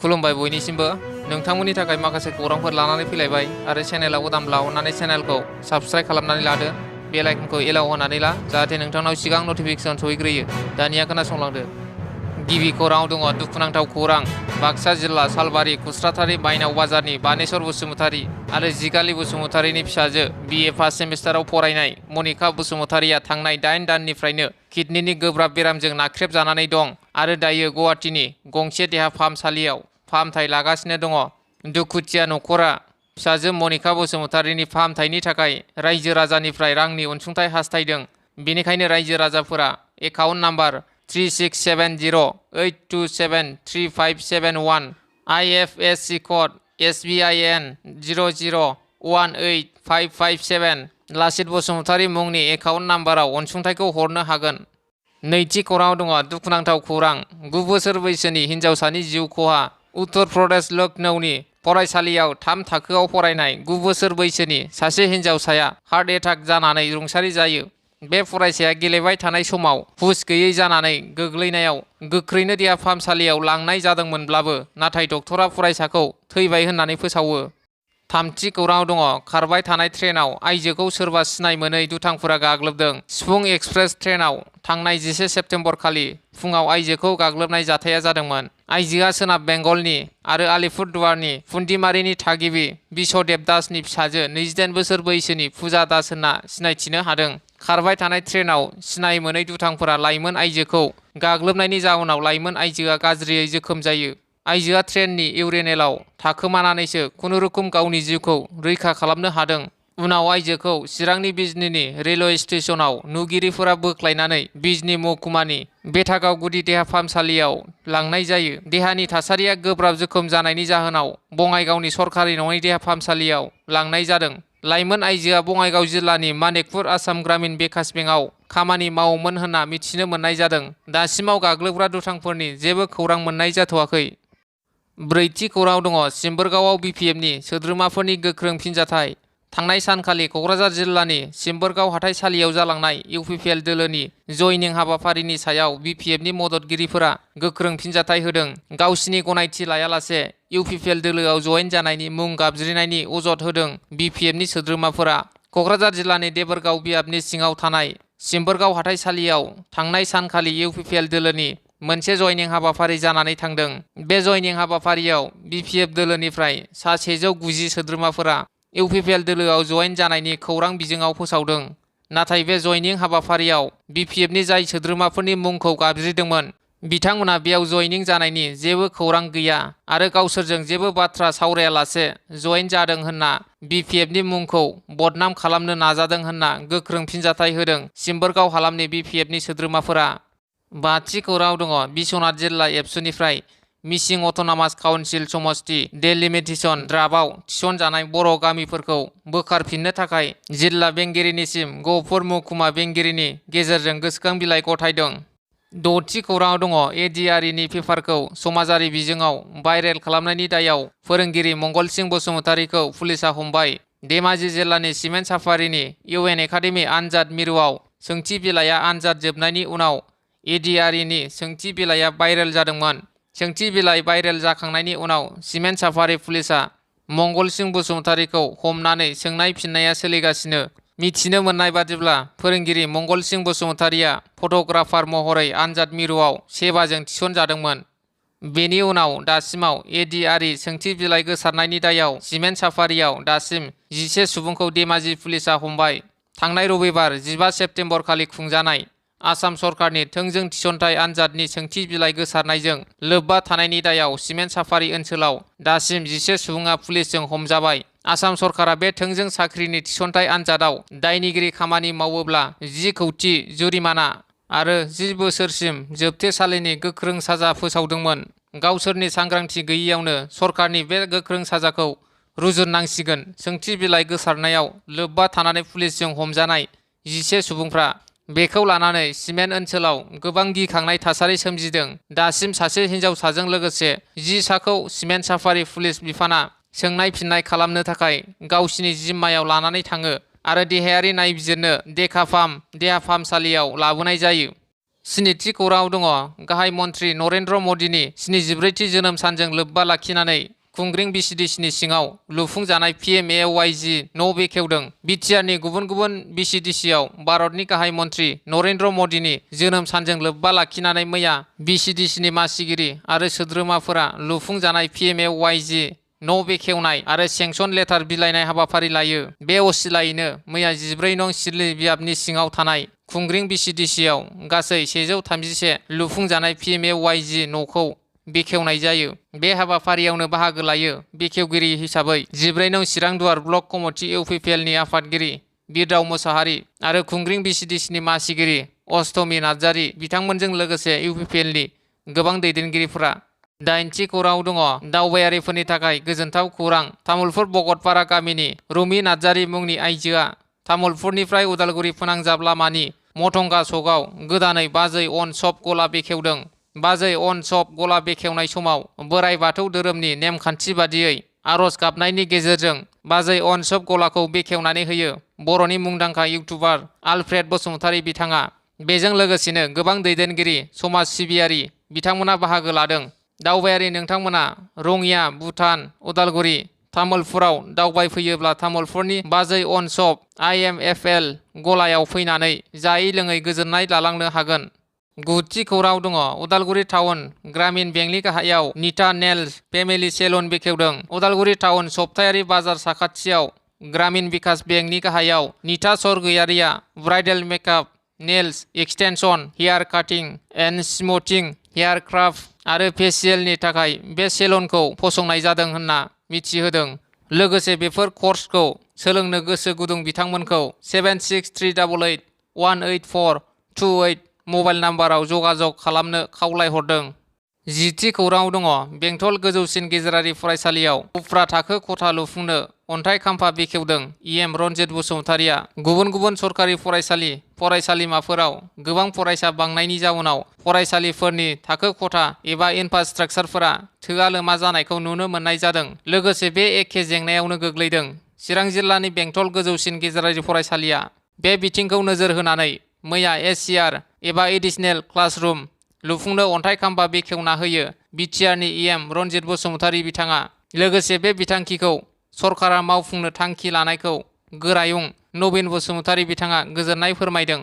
खुलुमबाय बयनिसिमबो नोंथांमोननि थाखाय माखासे खौरांफोर लानानै फैलायबाय आरो चेनेलाव गोदानब्ला अन्नानै चेनेलखौ साबस्क्राइब खालामनानै लादो बेल आइकनखौ एलाव होनानै ला जाहाथे नोंथांनाव सिगां नटिफिकेसन सहैग्रोयो दानिया खोनासंलांदो गिबि खौराङाव दङ दुखुनांथाव खौरां बाक्सा जिल्ला सालबारि खुस्राथारि बायनाव बाजारनि बानेश्वर बसुमतारी आरो जिगालि बसुमतारीनि फिसाजो BA फार्स्ट सेमिस्टाराव फरायनाय मनिका बसुमतारीया थांनाय 8 दाननिफ्रायनो किडनिनि गोब्राब बेरामजों नाख्रेबजानानै दं आरो दायो गुवाहाटीनि गंसे देहा फाहामसालियाव फाहामथाय लागासिनो दङ। दुखुथिया नखरा फिसाजो मनिका बसुमतारीनि फाहामथायनि थाखाय रायजो राजानिफ्राय रांनि अनसुंथाइ हास्थायदों। बेनिखायनो रायजो राजाफोरा account number 367082735771 IFSC code SBIN 0018557 Lasit Basumatary मुंनि एकाउन्ट नाम्बाराव अनसुंथाइखौ हरनो हागोन। नैथि खौराङाव दङ दुखुनांथाव खौरां 9 बोसोर बैसोनि हिन्जावसानि जिउ खहा उत्तर प्रदेश लखनौनि फरायसालियाव 3 थाखोआव फरायनाय 9 बोसोर बैसोनि सासे हिन्जावसाया हार्ट एटाक जानानै रुंसारि जायो। बे फरायसाया गेलेबाय थानाय समाव हुस गैयै जानानै गोग्लैनायाव गोख्रैनो देहा फाहामसालियाव लांनाय जादोंमोनब्लाबो नाथाय डक्टरा फरायसाखौ थैबाय होननानै फोसावो। थामथि खौराङाव दङ खारबाय थानाय ट्रेनाव आइजोखौ सोरबा सिनाय मोनै दुथांफोरा गाग्लोबदों। सिफुं एक्सप्रेस ट्रेनाव थांनाय 11 सेप्तेम्बर खालि फुङाव आइजोखौ गाग्लोबनाय जाथाया जादोंमोन। आइजोआ सोनाब बेंगलनि आरो आलिपुरदुवारनि फुन्दिमारिनि थागिबि बिश्वदेब दासनि फिसाजो 28 बोसोर बैसोनि फुजा दास होनना सिनायथिनो हादों। खारबाय थानाय ट्रेनाव सिनाय मोनै दुथांफोरा लाइमोन आइजोखौ गाग्लोबनायनि जाउनाव लाइमोन आइजोआ गाज्रियै जोखोम जायो। आइजोआ ट्रेननि इउरेनेलाव थाखोमानानैसो खुनुरुखुम गावनि जिउखौ रैखा खालामनो हादों। उनाव आइजोखौ चिरांनि बिजनीनि रेलवे स्टेशनाव नुगिरिफोरा बोख्लायनानै बिजनी महकुमानि बेटागाव गुदि देहा फाहामसालियाव लांनाय जायो। देहानि थासारिया गोब्राब जोखोम जानायनि जाहोनाव बङाइगावनि सरकारि नङै देहा फाहामसालियाव लांनाय जादों। लाइमोन आइजोआ बङाइगाव जिल्लानि मानिकपुर आसाम ग्रामीण बिकास बेंकआव खामानि मावोमोन होनना मिथिनो मोननाय जादों। दासिमाव गाग्लोबग्रा दुथांफोरनि जेबो खौरां मोननाय जाथ'वाखै। ब्रैथि खौराङाव दङ सिम्बोरगावआव BPFनि सोद्रोमाफोरनि गोख्रों फिनजाथाय थांनाय सानखालि क'क्राझार जिल्लानि सिम्बोरगाव हाथाइसालियाव जालांनाय UPPL दोलोनि जयनिं हाबाफारिनि सायाव BPFनि मददगिरिफोरा गोख्रों फिनजाथाय होदों। गावसिनि गनायथि लायालासे UPPL दोलोआव जयेन जानायनि मुं गाबज्रिनायनि अजद होदों। BPFनि सोद्रोमाफोरा क'क्राझार जिल्लानि देबोरगाव बियाबनि सिङाव थानाय सिम्बोरगाव हाथाइसालियाव थांनाय सानखालि UPPL दोलोनि मोनसे जयनिं हाबाफारि जानानै थांदों। बे जयनिं हाबाफारियाव BPF दोलोनिफ्राय सा 190 सोद्रोमाफोरा UPPL दोलोआव जयेन जानायनि खौरां बिजोङाव फोसावदों। नाथाय बे जयनिं हाबाफारियाव BPFनि जाय सोद्रोमाफोरनि मुंखौ गाबज्रिदोंमोन बिथांमोना बेयाव जयनिं जानायनि जेबो खौरां गैया आरो गावसोरजों जेबो बाथ्रा सावरायालासे जयेन जादों होनना BPFनि मुंखौ बदनाम खालामनो नाजादों होनना गोख्रों फिनजाथाय होदों सिम्बोरगाव हालामनि BPFनि सोद्रोमाफोरा। बाथि खौराङाव दङ बिश्वनाथ जिल्ला एबसुनिफ्राय मिसिं अट'नमास काउन्सिल समस्ति डेलिमिटेसन ड्राफ्टआव थिसनजानाय बर' गामिफोरखौ बोखारफिननो थाखाय जिल्ला बेंगिरिनिसिम गहपुर महकुमा बेंगिरिनि गेजेरजों गोसोखां बिलाइ गथायदों। द'थि खौराङाव दङ ADRनि पेपारखौ समाजारि बिजोङाव भाइरेल खालामनायनि दायाव फोरोंगिरि मंगलसिं बसुमतारीखौ पुलिसआ हमबाय। धेमाजि जिल्लानि सिमेन्ट साफारिनि UN एकाडेमि आनजाद मिरुआव सोंथि बिलाइया आनजाद जोबनायनि उनाव ADRनि सोंथि बिलाइया भाइरेल जादोंमोन। सोंथि बिलाइ भाइरेल जाखांनायनि उनाव सिमेन्ट साफारि पुलिसआ मंगलसिं बसुमतारीखौ हमनानै सोंनाय फिननाया सोलिगासिनो। मिथिनो मोननाय बादिब्ला फोरोंगिरि मंगलसिं बसुमतारीया फट'ग्राफार महरै आनजाद मिरुआव सेबाजों थिसनजादोंमोन। बेनि उनाव दासिमाव ADR सोंथि बिलाइ गोसारनायनि दायाव सिमेन्ट साफारियाव दासिम 11 सुबुंखौ धेमाजि पुलिसआ हमबाय। थांनाय रबिबार 15 सेप्तेम्बर खालि खुंजानाय आसाम सरकारनि थोंजों थिसनथाइ आनजादनि सोंथि बिलाइ गोसारनायजों लोब्बा थानायनि दायाव सिमेन्ट साफारि ओनसोलाव दासिम 11 सुबुङा पुलिसजों हमजाबाय। आसाम सरकारा बे थोंजों साख्रिनि थिसनथाइ आनजादाव दायनिगिरि खामानि मावोब्ला 10 कौटि जुरिमाना आरो 10 बोसोरसिम जोबथेसालिनि गोख्रों साजा फोसावदोंमोन। गावसोरनि सांग्रांथि गैयैयावनो सरकारनि बे गोख्रों साजाखौ रुजुननांसिगोन। सोंथि बिलाइ गोसारनायाव लोब्बा थानानै पुलिसजों हमजानाय 11 सुबुंफ्रा बेखौ लानानै सिमेन्ट ओनसोलाव गोबां गिखांनाय थासारि सोमजिदों। दासिम सासे हिन्जावसाजों लोगोसे 10 साखौ सिमेन्ट साफारि पुलिस बिफाना सोंनाय फिननाय खालामनो थाखाय गावसिनि जिम्मायाव लानानै थाङो आरो देहायारि नायबिजिरनो देहा फाहामसालियाव लाबोनाय जायो। स्निथि खौराङाव दङ गाहाय मन्त्रि नरेन्द्र मदिनि 74थि जोनोम सानजों लोब्बा लाखिनानै खुंग्रिं बिसिडिसिनि सिङाव लुफुंजानाय PMAYG न' बेखेवदों। बिटिआरनि गुबुन गुबुन बिसिडिसिआव भारतनि गाहाय मन्त्रि नरेन्द्र मदिनि जोनोम सानजों लोब्बा लाखिनानै मैया बिसिडिसिनि मासिगिरि आरो सोद्रोमाफोरा लुफुंजानाय PMAYG न' बेखेवनाय आरो सेंसन लेटार बिलाइनाय हाबाफारि लायो। बे असिलायैनो मैया 14 नं सिदली बियाबनि सिङाव थानाय खुंग्रिं बिसिडिसिआव गासै 131 लुफुंजानाय PMAYG न'खौ बेखेवनाय जायो। बे हाबाफारियावनो बाहागो लायो बेखेवगिरि हिसाबै 14 नं चिरां दुवार ब्लक कमिटि UPPL नि आफादगिरि बिरदाव मोसाहारि आरो खुंग्रिं बिसिडिसिनि मासिगिरि अष्टमी नार्जारी बिथांमोनजों लोगोसे UPPL नि गोबां दैदेनगिरिफोरा। 8थि खौराङाव दङ दावबायारिफोरनि थाखाय गोजोनथाव खौरां। तामुलपुर बगतपारा गामिनि रुमि नार्जारी मुंनि आइजोआ तामुलपुरनिफ्राय उदालगुरि फोनांजाब लामानि मथंगा सकआव गोदानै बाजै अन शप गला बेखेवदों। बाजै अन शप गला बेखेवनाय समाव बोराइ बाथौ धोरोमनि नेमखान्थि बादियै आर'ज गाबनायनि गेजेरजों बाजै अन शप गलाखौ बेखेवनानै होयो बर'नि मुंदांखा इउटुबार आलफ्रेड बसुमतारी बिथाङा। बेजों लोगोसेनो गोबां दैदेनगिरि समाज सिबियारि बिथांमोना बाहागो लादों। दावबायारि नोंथांमोना रङिया, भुटान, उदालगुरि, तामुलपुराव दावबायफैयोब्ला तामुलपुरनि बाजै अन शप IMFL गलायाव फैनानै जायै लोङै गोजोननाय लालांनो हागोन। 9थि खौराङाव दङ उदालगुरि टाउन ग्रामीण बेंकनि गाहायाव निता नेल्स फेमिलि सेलुन बेखेवदों। उदालगुरि टाउन सप्तायारि बाजार साखाथियाव ग्रामीण बिकास बेंकनि गाहायाव निता सरगयारिया bridal makeup, nails extension, hair cutting and smoothing, hair craft आरो फेसियेलनि थाखाय बे सेलुनखौ फसंनाय जादों होनना मिथिहोदों। लोगोसे बेफोर कर्सखौ सोलोंनो गोसो गुदुं बिथांमोनखौ 7638184228 मबाइल नाम्बाराव जगाजग खालामनो खावलायहरदों। 10थि खौराङाव दङ बेंटल गोजौसिन गेजेरारि फरायसालियाव उफ्रा थाखो खथा लुफुंनो अन्थाइ खाम्फा बेखेवदों। EM रनजित बसुमतारीया गुबुन गुबुन सरकारि फरायसालि फरायसालिमाफोराव गोबां फरायसा बांनायनि जाउनाव फरायसालिफोरनि थाखो खथा एबा इनफ्रास्ट्राक्चारफोरा थोआ लोमा जानायखौ नुनो मोननाय जादों। लोगोसे बे एखे जेंनायावनो गोग्लैदों चिरां जिल्लानि बेंटल गोजौसिन गेजेरारि फरायसालिया। बे बिथिंखौ नोजोर होनानै मैया SCR एबा एडिशनेल क्लासरुम लुफुंनो अन्थाइ खाम्फा बेखेवना होयो बिटिआरनि EM रनजित बसुमतारी बिथाङा। लोगोसे बे बिथांखिखौ सरकारा मावफुंनो थांखि लानायखौ गोरायुं नबिन बसुमतारी बिथाङा गोजोननाय फोरमायदों।